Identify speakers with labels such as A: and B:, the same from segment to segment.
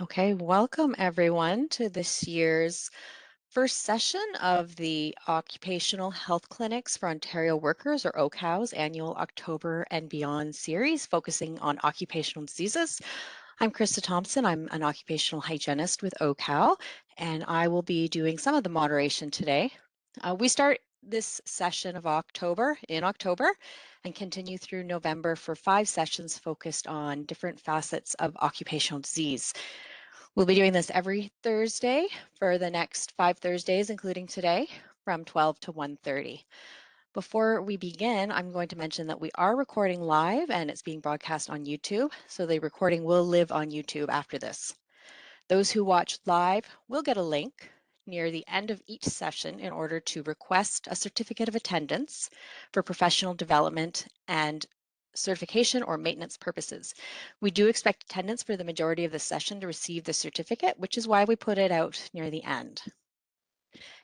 A: Okay, welcome everyone to this year's first session of the Occupational Health Clinics for Ontario Workers, or OHCOW's annual October and Beyond series focusing on occupational diseases. I'm Krista Thompson. I'm an occupational hygienist with OHCOW, and I will be doing some of the moderation today. We start this session of October in October and continue through November for 5 sessions focused on different facets of occupational disease. We'll be doing this every Thursday for the next 5 Thursdays, including today, from 12 to 1:30. Before we begin, I'm going to mention that we are recording live and it's being broadcast on YouTube, so the recording will live on YouTube after this. Those who watch live will get a link near the end of each session in order to request a certificate of attendance for professional development and certification or maintenance purposes. We do expect attendance for the majority of the session to receive the certificate, which is why we put it out near the end.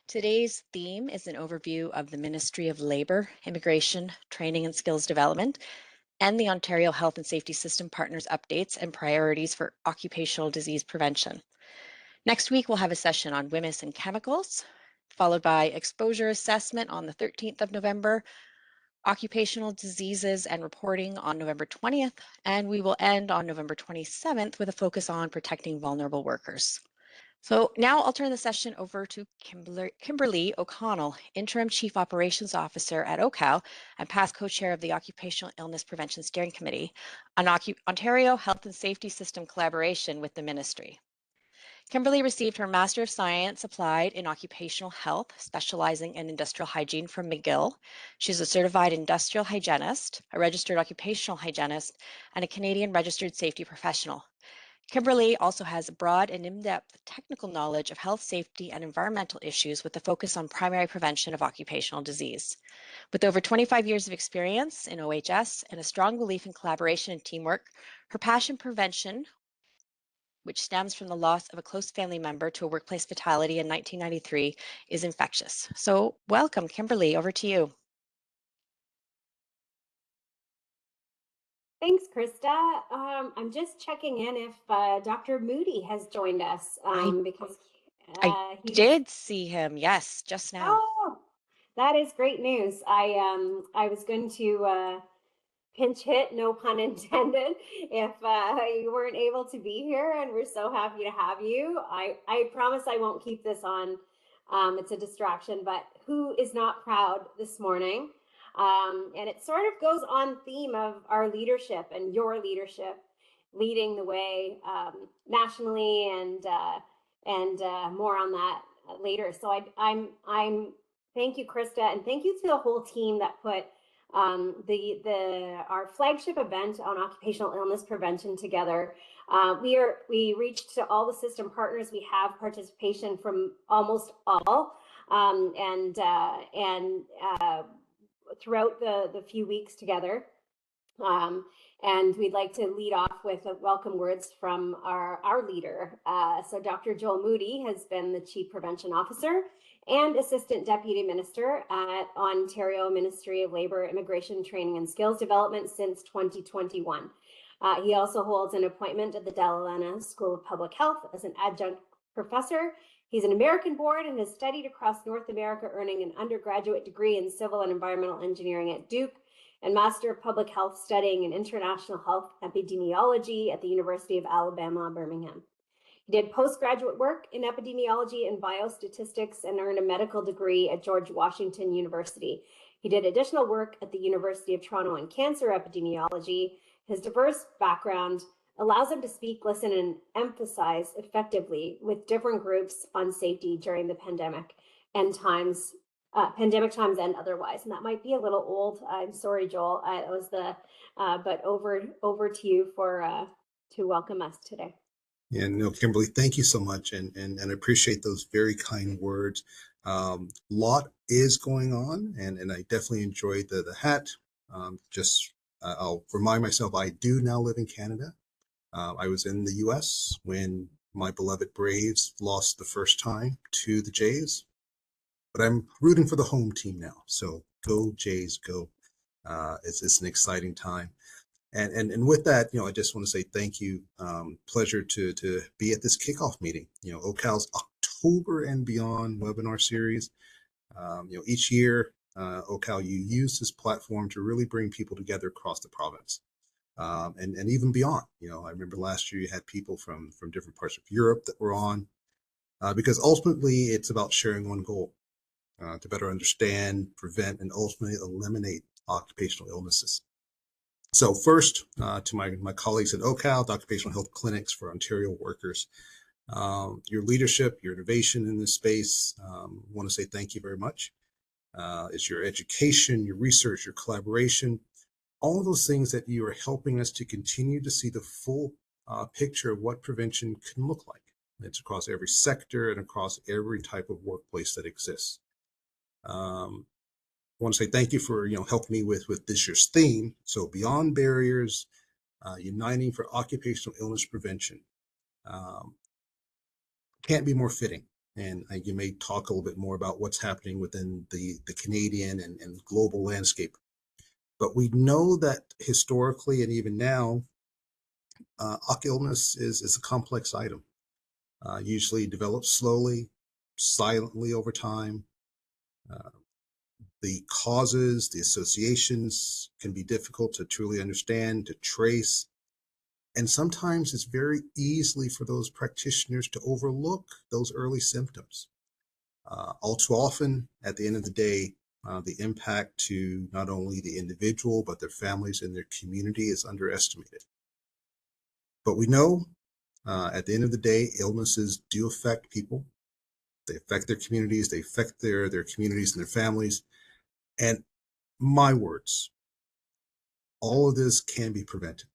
A: Today's theme is an overview of the Ministry of Labour, Immigration, Training and Skills Development, and the Ontario Health and Safety System Partners updates and priorities for occupational disease prevention. Next week, we'll have a session on WHMIS and chemicals, followed by exposure assessment on the 13th of November, occupational diseases and reporting on November 20th, and we will end on November 27th with a focus on protecting vulnerable workers. So now I'll turn the session over to Kimberly O'Connell, Interim Chief Operations Officer at OHCOW and past co-chair of the Occupational Illness Prevention Steering Committee on Ontario Health and Safety System collaboration with the Ministry. Kimberly received her Master of Science applied in Occupational Health, specializing in industrial hygiene from McGill. She's a certified industrial hygienist, a registered occupational hygienist, and a Canadian registered safety professional. Kimberly also has a broad and in-depth technical knowledge of health, safety, and environmental issues with a focus on primary prevention of occupational disease. With over 25 years of experience in OHS and a strong belief in collaboration and teamwork, her passion prevention, which stems from the loss of a close family member to a workplace fatality in 1993, is infectious. So welcome, Kimberly, over to you.
B: Thanks, Krista. I'm just checking in if Dr. Moody has joined us because
A: I
B: he's.
A: did see him, yes, just now.
B: Oh, that is great news. I was going to pinch hit, no pun intended, if you weren't able to be here, and we're so happy to have you. I promise I won't keep this on. It's a distraction, but who is not proud this morning? And it sort of goes on theme of our leadership and your leadership leading the way nationally, and more on that later. So I'm thank you, Krista, and thank you to the whole team that put our flagship event on occupational illness prevention together. We reached to all the system partners. We have participation from almost all, and throughout the few weeks together. And we'd like to lead off with welcome words from our leader. So Dr. Joel Moody has been the Chief Prevention Officer and Assistant Deputy Minister at Ontario Ministry of Labour, Immigration, Training and Skills Development since 2021. He also holds an appointment at the Dalla School of Public Health as an adjunct professor. He's an American born and has studied across North America, earning an undergraduate degree in civil and environmental engineering at Duke and Master of Public Health studying in International Health Epidemiology at the University of Alabama, Birmingham. He did postgraduate work in epidemiology and biostatistics and earned a medical degree at George Washington University. He did additional work at the University of Toronto in cancer epidemiology. His diverse background allows him to speak, listen, and emphasize effectively with different groups on safety during the pandemic times and otherwise. And that might be a little old. I'm sorry, Joel. It was but over to you to welcome us today.
C: Yeah, no, Kimberly, thank you so much, and I appreciate those very kind words. Lot is going on, and I definitely enjoyed the hat. I'll remind myself, I do now live in Canada. I was in the U.S. when my beloved Braves lost the first time to the Jays, but I'm rooting for the home team now. So go Jays, go! It's an exciting time. And with that, I just want to say thank you. Pleasure to be at this kickoff meeting. OHCOW's October and Beyond webinar series. Each year, OHCOW, you use this platform to really bring people together across the province. And even beyond. I remember last year you had people from different parts of Europe that were on, because ultimately it's about sharing one goal, to better understand, prevent, and ultimately eliminate occupational illnesses. So first, to my colleagues at OHCOW, the Occupational Health Clinics for Ontario Workers, your leadership, your innovation in this space, want to say thank you very much. It's your education, your research, your collaboration, all of those things that you are helping us to continue to see the full picture of what prevention can look like. It's across every sector and across every type of workplace that exists. I want to say thank you for helping me with this year's theme. So beyond barriers, uniting for occupational illness prevention. Can't be more fitting. And you may talk a little bit more about what's happening within the Canadian and global landscape. But we know that historically and even now, occ illness is a complex item. Usually develops slowly, silently over time. The causes, the associations can be difficult to truly understand, to trace. And sometimes it's very easily for those practitioners to overlook those early symptoms. All too often, at the end of the day, the impact to not only the individual, but their families and their community is underestimated. But we know at the end of the day, illnesses do affect people. They affect their communities, they affect their communities and their families. And my words, all of this can be prevented,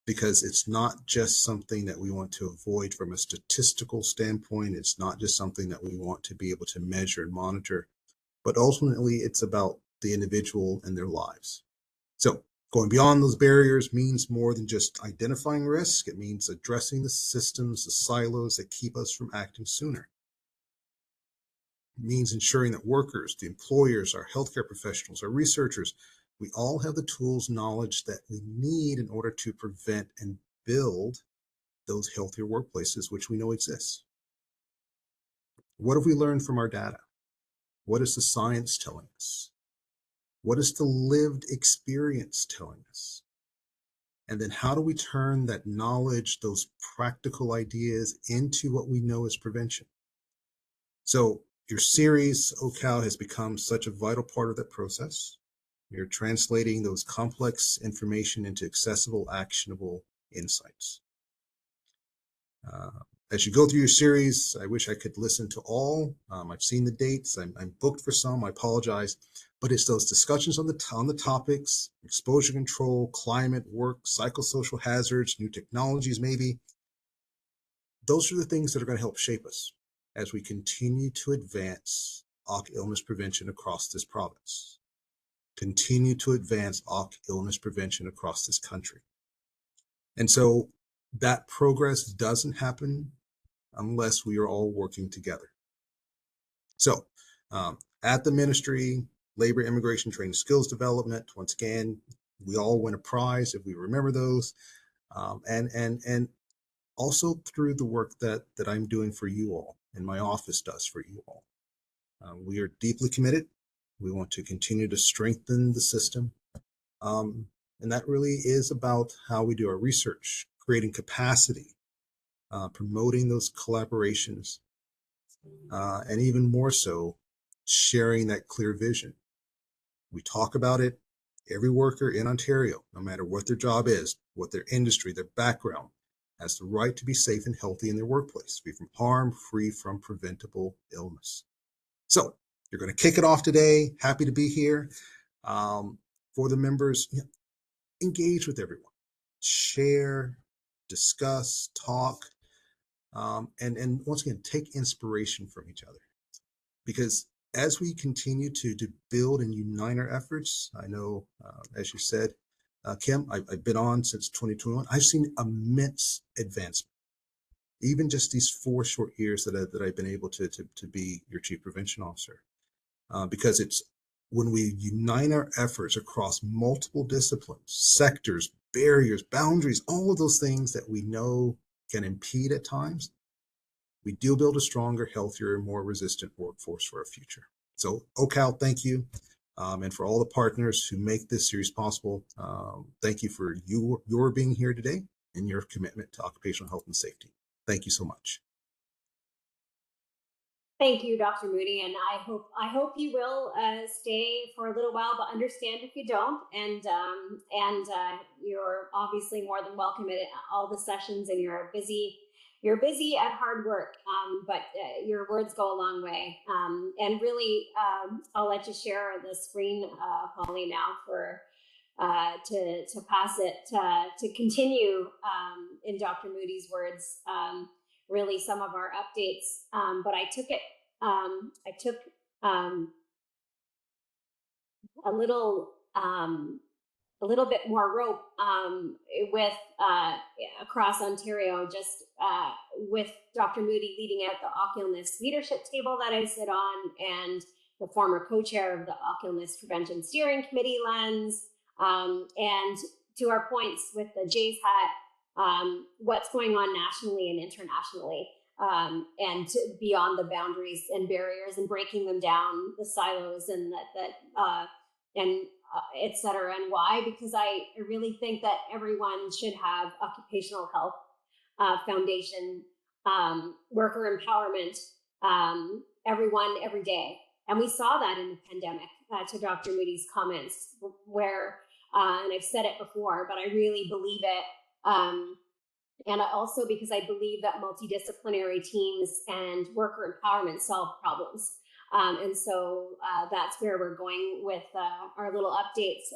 C: because it's not just something that we want to avoid from a statistical standpoint. It's not just something that we want to be able to measure and monitor, but ultimately it's about the individual and their lives. So going beyond those barriers means more than just identifying risk. It means addressing the systems, the silos that keep us from acting sooner. It means ensuring that workers, the employers, our healthcare professionals, our researchers, we all have the tools, knowledge that we need in order to prevent and build those healthier workplaces, which we know exist. What have we learned from our data? What is the science telling us? What is the lived experience telling us? And then how do we turn that knowledge, those practical ideas, into what we know as prevention? So your series, OHCOW, has become such a vital part of that process. You're translating those complex information into accessible, actionable insights. As you go through your series, I wish I could listen to all. I've seen the dates. I'm booked for some. I apologize. But it's those discussions on the topics: exposure control, climate, work, psychosocial hazards, new technologies maybe. Those are the things that are going to help shape us as we continue to advance OC illness prevention across this province, continue to advance OC illness prevention across this country. And so that progress doesn't happen unless we are all working together. So at the Ministry, Labor, Immigration, Training, Skills Development, once again, we all win a prize if we remember those. And also through the work that I'm doing for you all and my office does for you all. We are deeply committed. We want to continue to strengthen the system. And that really is about how we do our research, creating capacity, promoting those collaborations, and even more so, sharing that clear vision. We talk about it. Every worker in Ontario, no matter what their job is, what their industry, their background, has the right to be safe and healthy in their workplace, free from harm, free from preventable illness. So you're going to kick it off today. Happy to be here. For the members, engage with everyone, share, discuss, talk, and once again, take inspiration from each other. Because as we continue to build and unite our efforts, I know, as you said, Kim, I've been on since 2021. I've seen immense advancement, even just these 4 short years that I've been able to be your Chief Prevention Officer, because it's when we unite our efforts across multiple disciplines, sectors, barriers, boundaries, all of those things that we know can impede at times, we do build a stronger, healthier, and more resistant workforce for our future. So OHCOW, thank you. And for all the partners who make this series possible, thank you for your being here today and your commitment to occupational health and safety. Thank you so much.
B: Thank you, Dr. Moody, and I hope you will stay for a little while, but understand if you don't. And you're obviously more than welcome at all the sessions, and you're busy at hard work, but your words go a long way. And really, I'll let you share the screen, Holly, now for to pass it to continue in Dr. Moody's words. Really some of our updates, but I took a little bit more rope with across Ontario, just with Dr. Moody leading out the Occupational leadership table that I sit on, and the former co-chair of the Occupational Prevention Steering Committee, Lens, and to our points with the J's hat, what's going on nationally and internationally, and beyond the boundaries and barriers, and breaking them down, the silos, and et cetera. And why? Because I really think that everyone should have occupational health foundation, worker empowerment, everyone, every day. And we saw that in the pandemic, to Dr. Moody's comments, where, and I've said it before, but I really believe it. And also because I believe that multidisciplinary teams and worker empowerment solve problems. And so that's where we're going with our little updates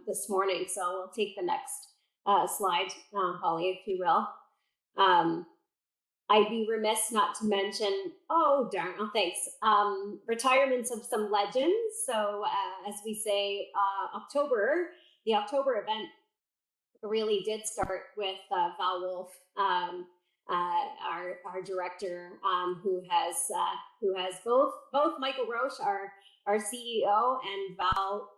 B: this morning. So we'll take the next slide, Holly, if you will. I'd be remiss not to mention, oh, darn, oh, thanks, retirements of some legends. So as we say, the October event really did start with Val Wolf, our director, who has both Michael Roche, our CEO, and Val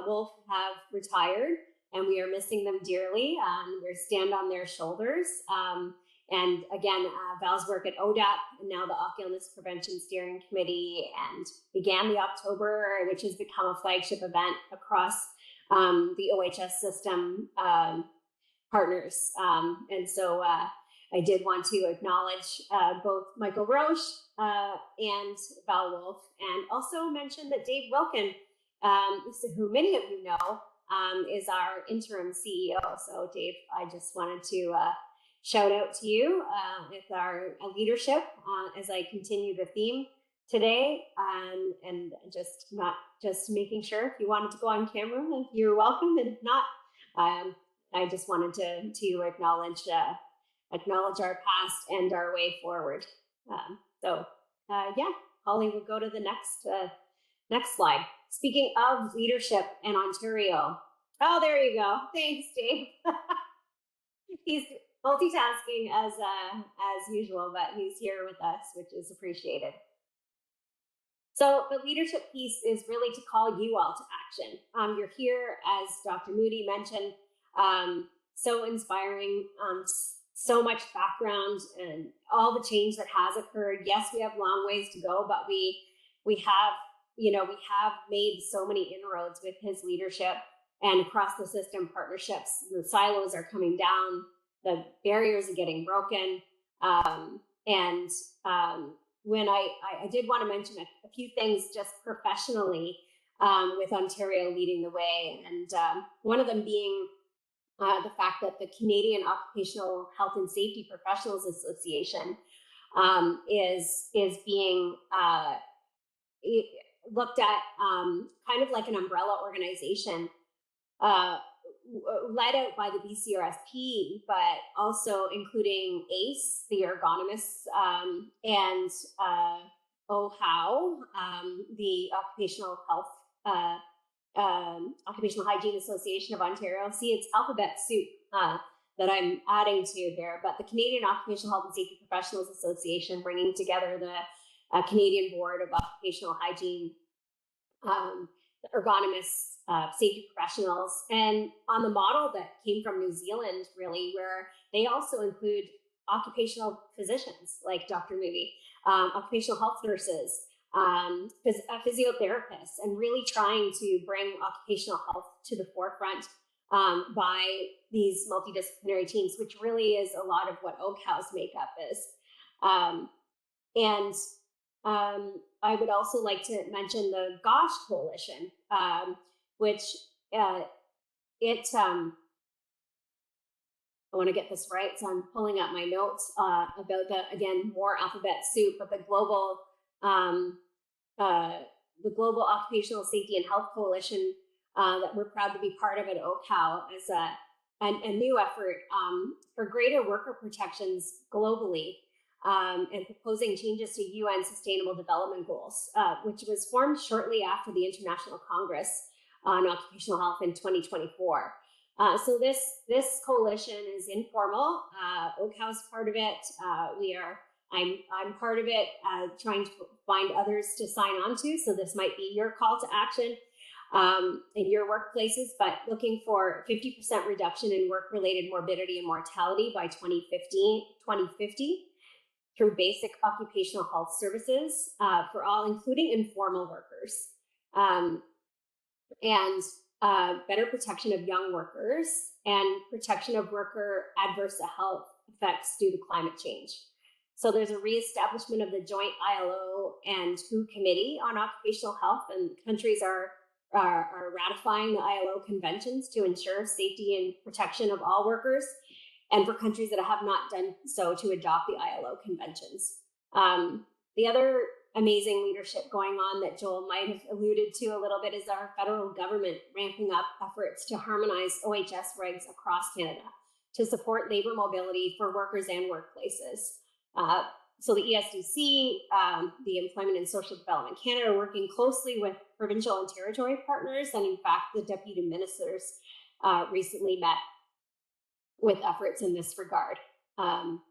B: Wolf have retired, and we are missing them dearly. We stand on their shoulders. And again, Val's work at ODAP, and now the Occupational Prevention Steering Committee, and began the October, which has become a flagship event across the OHS system partners. And so I did want to acknowledge both Michael Roche and Val Wolf, and also mention that Dave Wilkin, who many of you know, is our interim CEO. So Dave, I just wanted to shout out to you with our leadership as I continue the theme today, and just making sure if you wanted to go on camera, you're welcome, and if not, I just wanted to acknowledge our past and our way forward. Yeah, Holly, we'll go to the next slide. Speaking of leadership in Ontario, oh, there you go. Thanks, Dave. He's multitasking as usual, but he's here with us, which is appreciated. So the leadership piece is really to call you all to action. You're here, as Dr. Moody mentioned, so inspiring, so much background and all the change that has occurred. Yes, we have long ways to go, but we have made so many inroads with his leadership, and across the system partnerships. The silos are coming down, the barriers are getting broken. When I did want to mention a few things just professionally, with Ontario leading the way, and one of them being the fact that the Canadian Occupational Health and Safety Professionals Association is being looked at kind of like an umbrella organization, led out by the BCRSP, but also including ACE, the ergonomists, and OHCOW, the Occupational Hygiene Association of Ontario. See, it's alphabet soup that I'm adding to there, but the Canadian Occupational Health and Safety Professionals Association, bringing together the Canadian Board of Occupational Hygiene ergonomists, safety professionals, and on the model that came from New Zealand, really, where they also include occupational physicians like Dr. Moody, occupational health nurses, physiotherapists, and really trying to bring occupational health to the forefront by these multidisciplinary teams, which really is a lot of what OHCOW's makeup is. I would also like to mention the GOSH Coalition, which I want to get this right, so I'm pulling up my notes about again, more alphabet soup, but the Global Occupational Safety and Health Coalition that we're proud to be part of at OHCOW as a new effort for greater worker protections globally, and proposing changes to UN Sustainable Development Goals, which was formed shortly after the International Congress on Occupational Health in 2024. So this coalition is informal. OHCOW is part of it. I'm part of it, trying to find others to sign on to. So this might be your call to action in your workplaces, but looking for 50% reduction in work-related morbidity and mortality by 2050 through basic occupational health services for all, including informal workers, and better protection of young workers and protection of worker adverse health effects due to climate change. So there's a reestablishment of the joint ILO and WHO committee on occupational health, and countries are ratifying the ILO conventions to ensure safety and protection of all workers, and for countries that have not done so to adopt the ILO conventions. The other amazing leadership going on that Joel might have alluded to a little bit is our federal government ramping up efforts to harmonize OHS regs across Canada to support labor mobility for workers and workplaces. So the ESDC, the Employment and Social Development Canada, are working closely with provincial and territory partners, and in fact, the deputy ministers recently met with efforts in this regard. I'll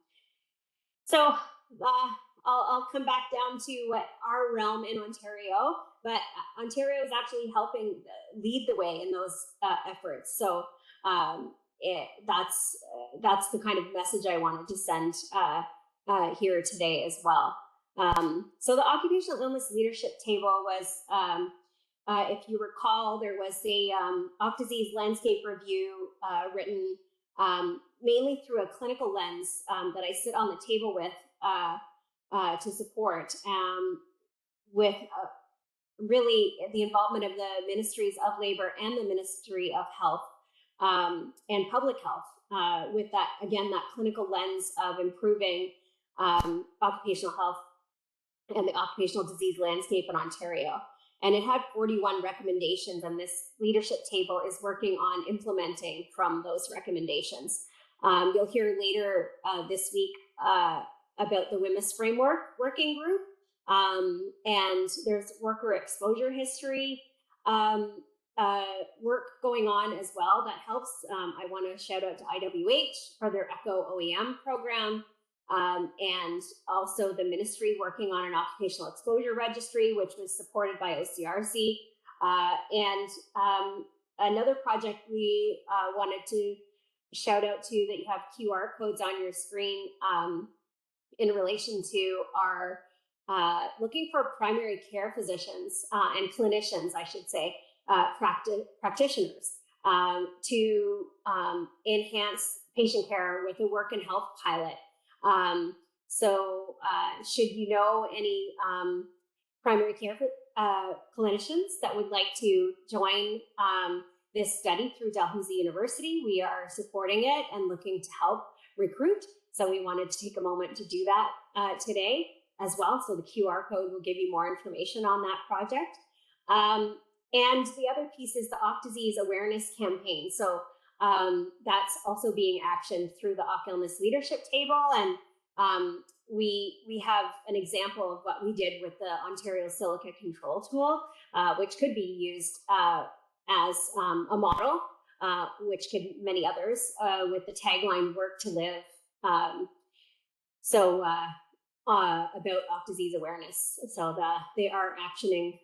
B: come back down to what our realm in Ontario, but Ontario is actually helping lead the way in those efforts. So that's the kind of message I wanted to send here today as well. So the Occupational Illness Leadership Table was, if you recall, there was a OCDISEAS landscape review written mainly through a clinical lens that I sit on the table with to support, with really the involvement of the Ministries of Labor and the Ministry of Health and Public Health, with that, again, that clinical lens of improving occupational health and the occupational disease landscape in Ontario. And it had 41 recommendations, and this leadership table is working on implementing from those recommendations. You'll hear later this week about the WMIS Framework Working Group, and there's worker exposure history work going on as well that helps. I want to shout out to IWH for their ECHO OEM program, and also the ministry working on an occupational exposure registry, which was supported by OCRC. And another project we wanted to shout out to, that you have QR codes on your screen, in relation to our looking for primary care physicians and clinicians, I should say, practitioners, to enhance patient care with a work and health pilot. So should you know any primary care clinicians that would like to join this study through Dalhousie University, we are supporting it and looking to help recruit. So we wanted to take a moment to do that today as well. So the QR code will give you more information on that project. And the other piece is the OCDISEAS awareness campaign. So that's also being actioned through the OC Illness Leadership Table. And we have an example of what we did with the Ontario Silica Control Tool, which could be used as a model, which could many others, with the tagline "Work to Live." About OCDISEAS awareness. So they are actioning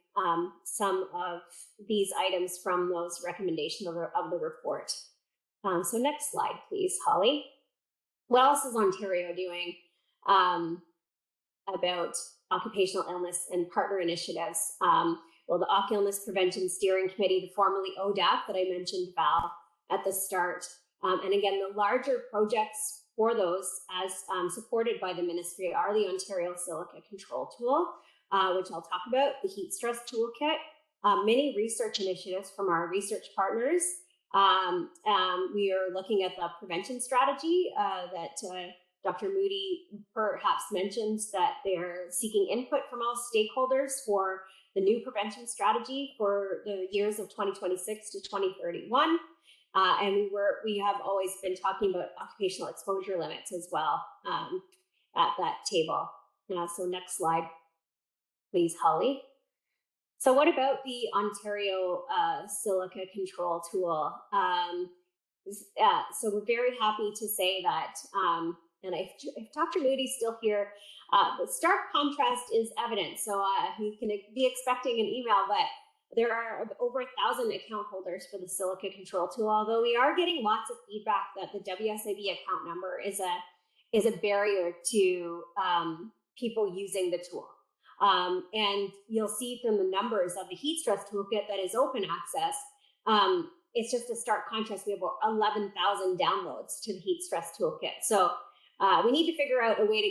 B: some of these items from those recommendations of the report. So next slide, please, Holly. What else is Ontario doing about occupational illness and partner initiatives? Well, the OC Illness Prevention Steering Committee, the formerly ODAP that I mentioned, Val, at the start. And again, the larger projects for those, as supported by the ministry, are the Ontario Silica Control Tool, which I'll talk about, the Heat Stress Toolkit, many research initiatives from our research partners. We are looking at the prevention strategy that Dr. Moody perhaps mentioned, that they're seeking input from all stakeholders for the new prevention strategy for the years of 2026 to 2031. And we have always been talking about occupational exposure limits as well at that table. So next slide, please, Holly. So what about the Ontario Silica Control Tool? So we're very happy to say that, and if Dr. Moody's still here, the stark contrast is evident. So he can be expecting an email, but there are over 1,000 account holders for the Silica Control Tool, although we are getting lots of feedback that the WSIB account number is a barrier to people using the tool. And you'll see from the numbers of the Heat Stress Toolkit that is open access, it's just a stark contrast. We have about 11,000 downloads to the Heat Stress Toolkit. So we need to figure out a way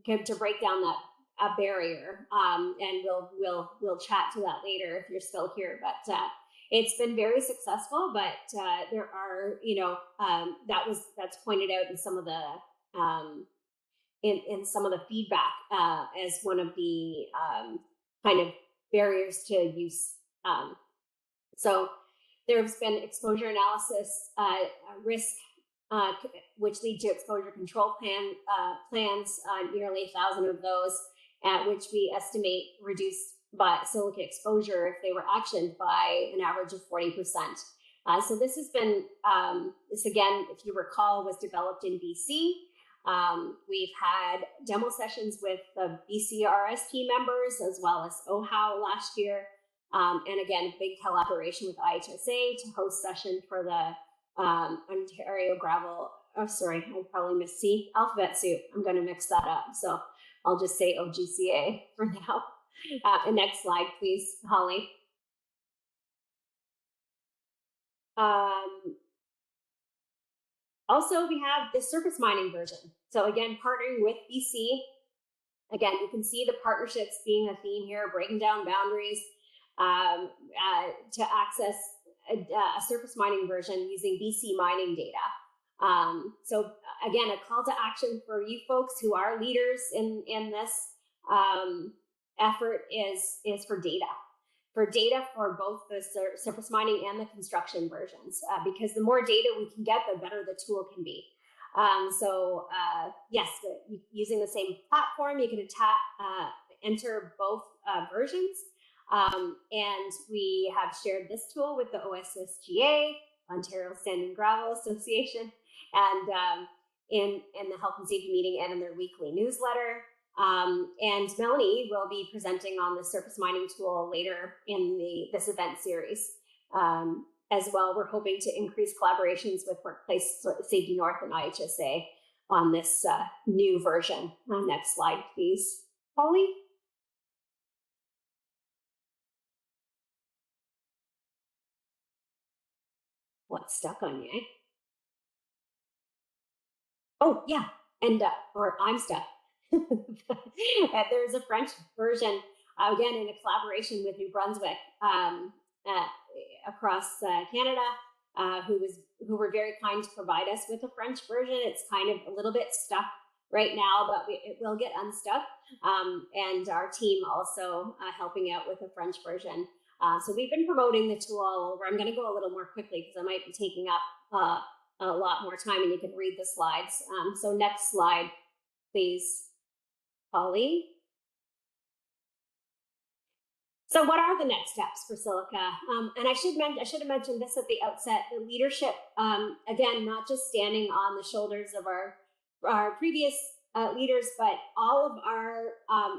B: to break down that barrier, and we'll chat to that later if you're still here. But it's been very successful. But there are, that's pointed out in some of the in some of the feedback as one of the kind of barriers to use. So there's been exposure analysis, risk, which lead to exposure control plans, nearly 1,000 of those, at which we estimate reduced by silica exposure if they were actioned by an average of 40%. So this has been, this again, if you recall, was developed in BC. We've had demo sessions with the BC RSP members as well as OHCOW last year. And again, big collaboration with IHSA to host session for the Ontario Gravel, oh, sorry, I probably missed C, alphabet soup. I'm going to mix that up. So I'll just say OGCA for now. The next slide, please, Holly. Also, we have the surface mining version. So again, partnering with BC. Again, you can see the partnerships being a theme here, breaking down boundaries to access a surface mining version using BC mining data. So again, a call to action for you folks who are leaders in this effort is for data. For data for both the surface mining and the construction versions, because the more data we can get, the better the tool can be. Yes, using the same platform, you can enter both versions. And we have shared this tool with the OSSGA, Ontario Sand and Gravel Association, and in the Health and Safety meeting and in their weekly newsletter. And Melanie will be presenting on the surface mining tool later in this event series. As well, we're hoping to increase collaborations with Workplace Safety North and IHSA on this new version. Next slide, please, Holly. What's stuck on you? Oh, yeah, and or I'm stuck. There's a French version, again, in a collaboration with New Brunswick across Canada, who were very kind to provide us with a French version. It's kind of a little bit stuck right now, but it will get unstuck. And our team also helping out with a French version. So we've been promoting the tool all over. I'm going to go a little more quickly because I might be taking up a lot more time, and you can read the slides. So next slide, please, Holly. So what are the next steps for silica? And I should have mentioned this at the outset, the leadership, again, not just standing on the shoulders of our previous leaders, but all of our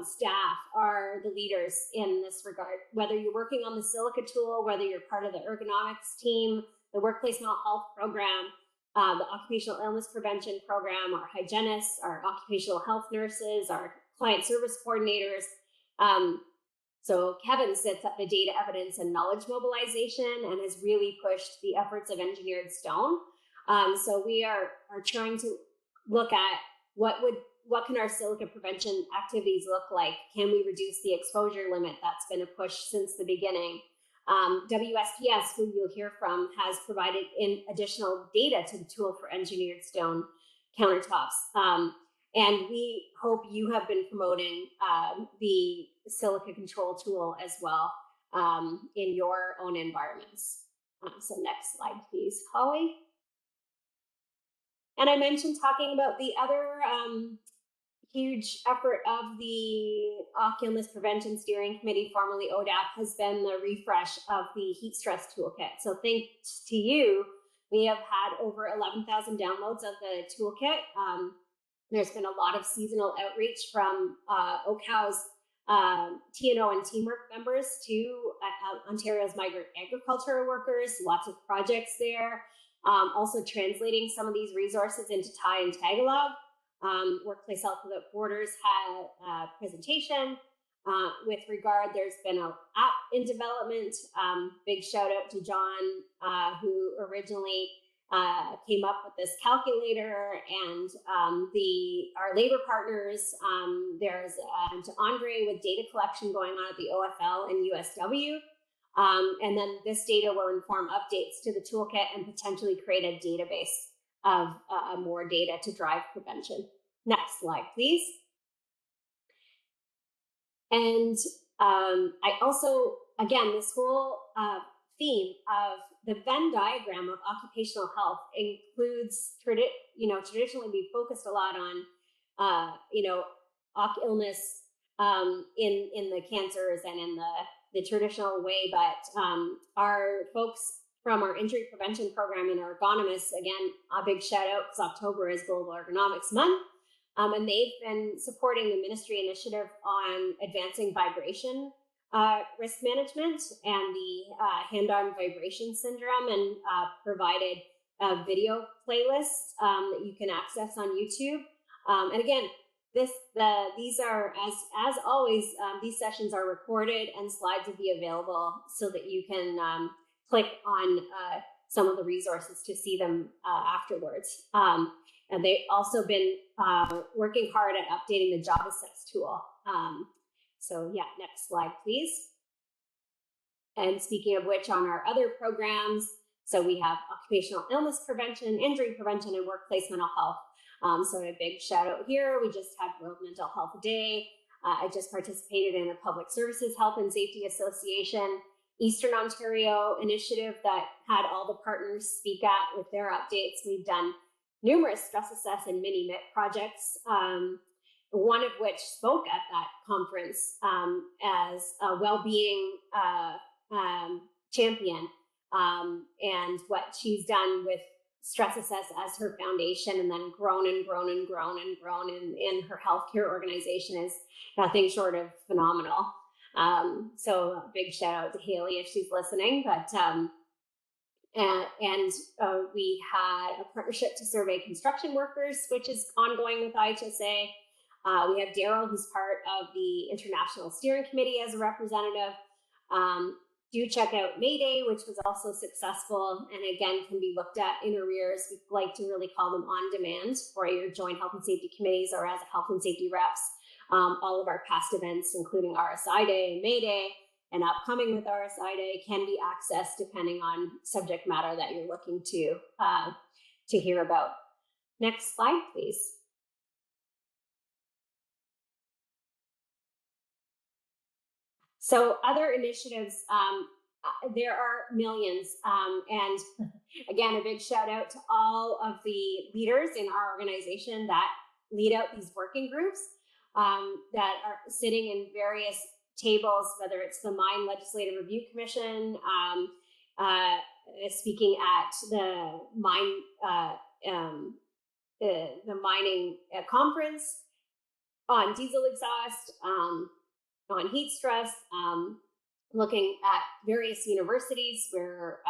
B: staff are the leaders in this regard. Whether you're working on the Silica tool, whether you're part of the ergonomics team, the workplace mental health program, the occupational illness prevention program, our hygienists, our occupational health nurses, our client service coordinators. So Kevin sits at the data evidence and knowledge mobilization and has really pushed the efforts of Engineered Stone. So we are trying to look at what can our silica prevention activities look like? Can we reduce the exposure limit? That's been a push since the beginning. WSPS, who you'll hear from, has provided in additional data to the tool for Engineered Stone countertops. And we hope you have been promoting the silica control tool as well in your own environments. So next slide, please, Holly. And I mentioned talking about the other huge effort of the OHCOW Illness Prevention Steering Committee, formerly ODAP, has been the refresh of the heat stress toolkit. So thanks to you, we have had over 11,000 downloads of the toolkit. There's been a lot of seasonal outreach from OHCOW's TNO and teamwork members to Ontario's migrant agricultural workers, lots of projects there. Also translating some of these resources into Thai and Tagalog. Workplace Health Without Borders had a presentation. With regard, there's been an app in development. Big shout out to John, who originally came up with this calculator, and our labor partners. There's to Andre with data collection going on at the OFL and USW. And then this data will inform updates to the toolkit and potentially create a database of more data to drive prevention. Next slide, please. And I also, again, this whole theme of the Venn diagram of occupational health includes, traditionally we focused a lot on, illness in the cancers and in the traditional way, but our folks from our injury prevention program and our ergonomists, again, a big shout out because October is Global Ergonomics Month. And they've been supporting the ministry initiative on advancing vibration risk management and the hand-arm vibration syndrome, and provided video playlists that you can access on YouTube. And again, these are, as always, these sessions are recorded and slides will be available so that you can click on some of the resources to see them afterwards. And they've also been working hard at updating the job assess tool. So yeah, next slide, please. And speaking of which, on our other programs, so we have occupational illness prevention, injury prevention, and workplace mental health. So a big shout out here. We just had World Mental Health Day. I just participated in a Public Services Health and Safety Association Eastern Ontario initiative that had all the partners speak at with their updates. We've done numerous stress assess and mini MIT projects, one of which spoke at that conference as a well-being champion, and what she's done with stress assess as her foundation, and then grown and grown and grown and grown in her healthcare organization is nothing short of phenomenal. So a big shout out to Haley if she's listening. But we had a partnership to survey construction workers, which is ongoing with IHSA. We have Daryl, who's part of the International Steering Committee as a representative. Do check out May Day, which was also successful, and again can be looked at in arrears. We like to really call them on demand for your joint health and safety committees or as health and safety reps. All of our past events, including RSI Day and May Day, and upcoming with RSI Day, can be accessed depending on subject matter that you're looking to hear about. Next slide, please. So other initiatives, there are millions. And again, a big shout out to all of the leaders in our organization that lead out these working groups that are sitting in various tables, whether it's the Mine Legislative Review Commission, speaking at the mining conference, on diesel exhaust, on heat stress, looking at various universities where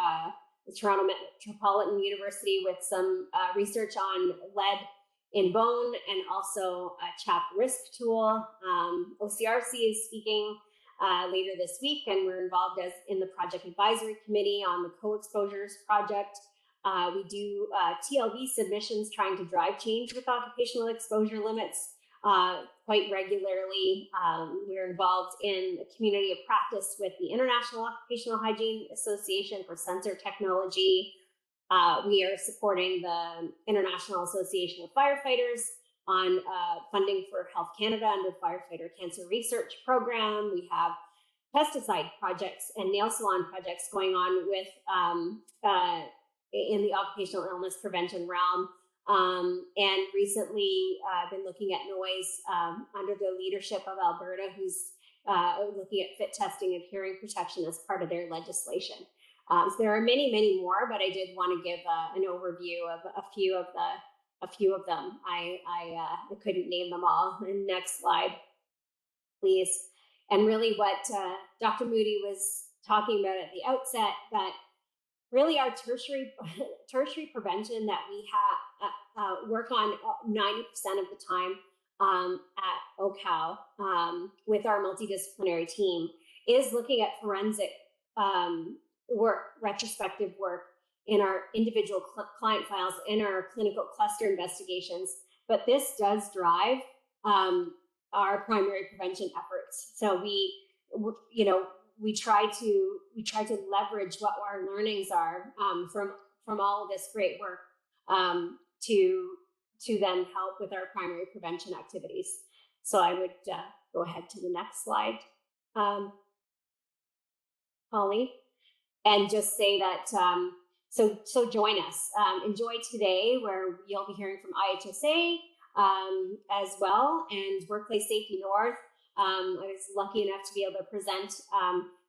B: the Toronto Metropolitan University with some research on lead in bone and also a CHAP risk tool. OCRC is speaking later this week, and we're involved as in the project advisory committee on the co-exposures project. We do TLV submissions trying to drive change with occupational exposure limits quite regularly. We're involved in a community of practice with the International Occupational Hygiene Association for sensor technology. We are supporting the International Association of Firefighters on funding for Health Canada under the Firefighter Cancer Research Program. We have pesticide projects and nail salon projects going on with in the occupational illness prevention realm. And recently I've been looking at noise under the leadership of Alberta, who's looking at fit testing and hearing protection as part of their legislation. So there are many, many more, but I did want to give an overview of a few of them. I couldn't name them all. And next slide, please. And really what Dr. Moody was talking about at the outset, that really our tertiary prevention that we have work on 90% of the time at OHCOW with our multidisciplinary team is looking at forensic work, retrospective work in our individual client files, in our clinical cluster investigations. But this does drive our primary prevention efforts. So we try to leverage what our learnings are from all of this great work to then help with our primary prevention activities. So I would go ahead to the next slide, Holly, and just say that so join us, enjoy today, where you'll be hearing from IHSA as well, and Workplace Safety North. I was lucky enough to be able to present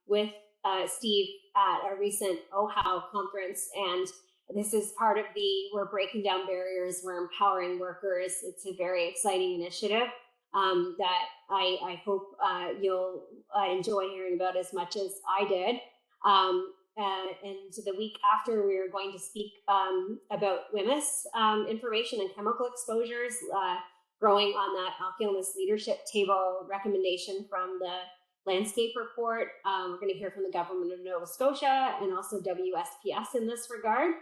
B: with Steve at a recent OHCOW conference, and this is part of we're breaking down barriers, we're empowering workers. It's a very exciting initiative that I hope you'll enjoy hearing about as much as I did. And the week after, we are going to speak about WHMIS information and chemical exposures, growing on that Oculus leadership table recommendation from the landscape report. We're going to hear from the government of Nova Scotia and also WSPS in this regard.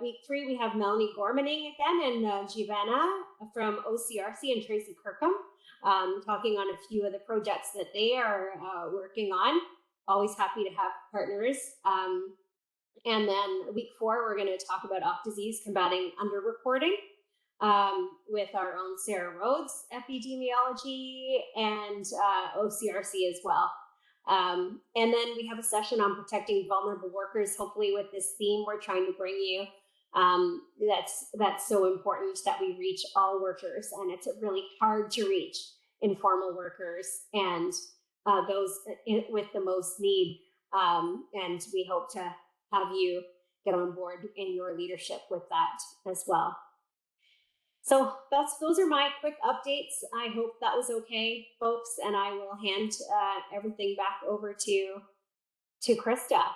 B: Week 3, we have Melanie Gormaning again, and Giovanna from OCRC and Tracy Kirkham talking on a few of the projects that they are working on. Always happy to have partners. And then week 4, we're going to talk about disease combating underreporting with our own Sarah Rhodes, epidemiology, and OCRC as well. And then we have a session on protecting vulnerable workers, hopefully with this theme we're trying to bring you. That's so important that we reach all workers, and it's really hard to reach informal workers and those with the most need. And we hope to have you get on board in your leadership with that as well. So those are my quick updates. I hope that was okay, folks, and I will hand everything back over to Krista.